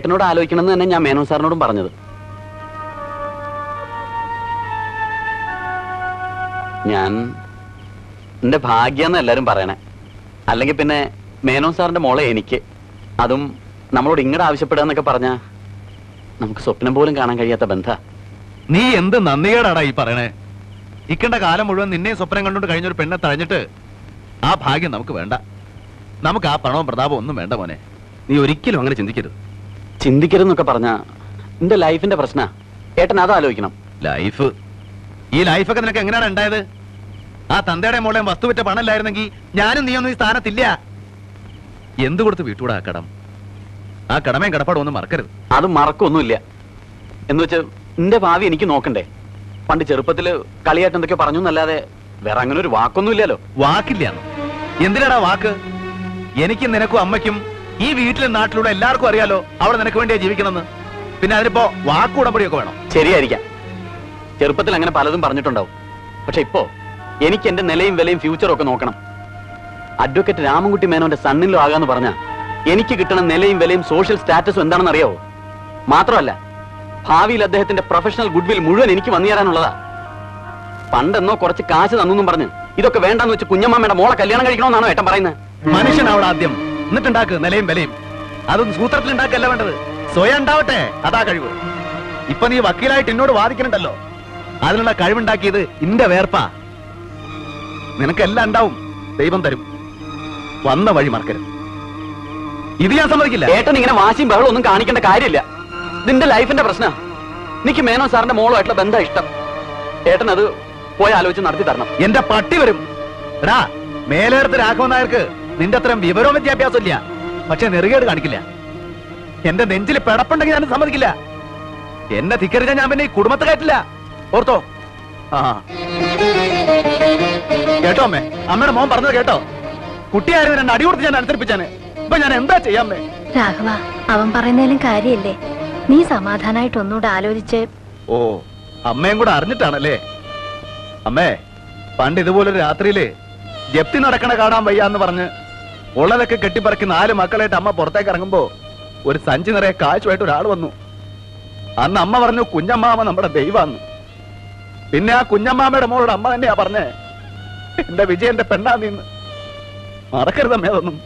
ഏട്ടനോട് ആലോചിക്കണമെന്ന് തന്നെ ഞാൻ മേനോൻ സാറിനോടും പറഞ്ഞത്. ഞാൻ എന്റെ ഭാഗ്യാന്ന് എല്ലാരും പറയണേ. അല്ലെങ്കിൽ പിന്നെ മേനോൻ സാറിന്റെ മോളെ എനിക്ക്, അതും നമ്മളോട് ഇങ്ങോട്ട് ആവശ്യപ്പെടുക എന്നൊക്കെ പറഞ്ഞ നമുക്ക് സ്വപ്നം പോലും കാണാൻ കഴിയാത്ത ബന്ധ. നീ എന്ത് നന്ദികേടാടാ ഈ പറയണേ? ഇക്കണ്ട കാലം മുഴുവൻ നിന്നെ സ്വപ്നം കണ്ടുകൊണ്ട് കഴിഞ്ഞൊരു പെണ്ണെ തഴഞ്ഞിട്ട് ആ ഭാഗ്യം നമുക്ക് വേണ്ട. നമുക്ക് ആ പണവും പ്രതാപവും ഒന്നും വേണ്ട മോനെ. നീ ഒരിക്കലും അങ്ങനെ ചിന്തിക്കരുത്. ചിന്തിക്കരുതെന്നൊക്കെ പറഞ്ഞ എന്റെ ലൈഫിന്റെ പ്രശ്ന. ഏട്ടൻ അത് ആലോചിക്കണം. ലൈഫ്, ഈ ലൈഫൊക്കെ നിനക്ക് എങ്ങനെയാണ് ഉണ്ടായത്? ആ തന്തയുടെ മോളെയും വസ്തു വിറ്റ പണമില്ലായിരുന്നെങ്കിൽ ഞാനും നീയൊന്നും ഈ സ്ഥാനത്തില്ല. എന്ത് കൊടുത്ത് വീട്ടുകൂടെ ആ കടം? ആ കടമയും കടപ്പാടും ഒന്നും മറക്കരുത്. അത് മറക്കൊന്നുമില്ല. എന്ന് വെച്ച് എന്റെ ഭാവി എനിക്ക് നോക്കണ്ടേ? പണ്ട് ചെറുപ്പത്തില് കളിയായിട്ട് എന്തൊക്കെ പറഞ്ഞു എന്നല്ലാതെ വേറെ അങ്ങനെ ഒരു വാക്കൊന്നുമില്ലല്ലോ. വാക്കില്ല. എന്തിനാടാ വാക്ക്? എനിക്കും നിനക്കും അമ്മയ്ക്കും ഈ വീട്ടിലും നാട്ടിലുള്ള എല്ലാവർക്കും അറിയാലോ അവളെ നിനക്ക് വേണ്ടിയാ ജീവിക്കണമെന്ന്. പിന്നെ അതിനിപ്പോ വാക്കുടമ്പടിയൊക്കെ വേണം. ശരിയായിരിക്കാം, ചെറുപ്പത്തിൽ അങ്ങനെ പലതും പറഞ്ഞിട്ടുണ്ടാവും. പക്ഷെ ഇപ്പോ എനിക്ക് എന്റെ നിലയും വിലയും ഫ്യൂച്ചറും ഒക്കെ നോക്കണം. അഡ്വക്കേറ്റ് രാമൻകുട്ടി മേനോന്റെ സണ്ണിലോ ആകാന്ന് പറഞ്ഞ എനിക്ക് കിട്ടണ നിലയും വിലയും സോഷ്യൽ സ്റ്റാറ്റസും എന്താണെന്ന് അറിയാവോ? മാത്രമല്ല ഭാവിയിൽ അദ്ദേഹത്തിന്റെ പ്രൊഫഷണൽ ഗുഡ്വിൽ മുഴുവൻ എനിക്ക് വന്നു തരാനുള്ളതാ. പണ്ടെന്നോ കുറച്ച് കാശ് തന്നു പറഞ്ഞ് ഇതൊക്കെ വേണ്ടെന്ന് വെച്ച് കുഞ്ഞമ്മയുടെ മോളെ കല്യാണം കഴിക്കണമെന്നാണോ ഏട്ടൻ പറയുന്നത്? മനുഷ്യനാവണം ആദ്യം, എന്നിട്ടുണ്ടാക്ക് നിലയും വിലയും. അതൊന്നും സൂത്രത്തിൽ ഉണ്ടാക്കല്ല വേണ്ടത്, സ്വയം ഉണ്ടാവട്ടെ. അതാ കഴിവ്. ഇപ്പൊ നീ വക്കീലായിട്ട് എന്നോട് വാദിക്കണുണ്ടല്ലോ, അതിനുള്ള കഴിവുണ്ടാക്കിയത് ഇന്റെ വേർപ്പാ. നിനക്കെല്ലാം ഉണ്ടാവും, ദൈവം തരും. വന്ന വഴി മറക്കരുത്. ഇത് ഞാൻ സമ്മതിക്കില്ല. ഏട്ടൻ ഇങ്ങനെ വാശിയും ബഹളം ഒന്നും കാണിക്കേണ്ട കാര്യമില്ല. ഇതിന്റെ ലൈഫിന്റെ പ്രശ്ന. എനിക്ക് മേനോൻ സാറിന്റെ മോളുമായിട്ടുള്ള ബന്ധം ഇഷ്ടം. ഏട്ടൻ അത് പോയി ആലോചിച്ച് നടത്തി തരണം. എന്റെ പട്ടി വരും. എടാ, മേലേടത്ത് രാഘവൻ നായർക്ക് നിന്റെ അത്രയും വിവരവും വിദ്യാഭ്യാസം ഇല്ല, പക്ഷെ നെറുകേട് കാണിക്കില്ല. എന്റെ നെഞ്ചിൽ പിടപ്പുണ്ടെങ്കിൽ ഞാൻ സമ്മതിക്കില്ല. എന്നെ ധിക്കരിച്ചാൽ ഞാൻ പിന്നെ ഈ കുടുംബത്തെ കയറ്റില്ല. ഓർത്തോ? ആ കേട്ടോ അമ്മേ? അമ്മയുടെ മോൻ പറഞ്ഞത് കേട്ടോ? കുട്ടിയായിരുന്നു രണ്ട് അടി കൊടുത്ത് ഞാൻ അനുസരിപ്പിച്ചാണ്. ഇപ്പൊ ഞാൻ എന്താ ചെയ്യാമ്മേ? രാഘവ, അവൻ പറയുന്നതിലും കാര്യല്ലേ? നീ സമാധാനായിട്ട് ഒന്നുകൂടെ ആലോചിച്ച്. ഓ, അമ്മയും കൂടെ അറിഞ്ഞിട്ടാണല്ലേ? അമ്മേ, പണ്ട് ഇതുപോലൊരു രാത്രിയില് ജപ്തി നടക്കണ കാണാൻ വയ്യാന്ന് പറഞ്ഞ് ഉള്ളതൊക്കെ കെട്ടിപ്പറക്കി 4 മക്കളായിട്ട് അമ്മ പുറത്തേക്ക് ഇറങ്ങുമ്പോ ഒരു സഞ്ചി നിറയെ കാശുമായിട്ട് ഒരാൾ വന്നു. അന്ന് അമ്മ പറഞ്ഞു കുഞ്ഞമ്മാമ നമ്മുടെ ദൈവാന്ന്. പിന്നെ ആ കുഞ്ഞമ്മാമയുടെ മോളോട് അമ്മ തന്നെയാ പറഞ്ഞേ, എന്റെ വിജയന്റെ പെണ്ണാ നീന്ന്. മറക്കരുതമ്മേ അതൊന്നും.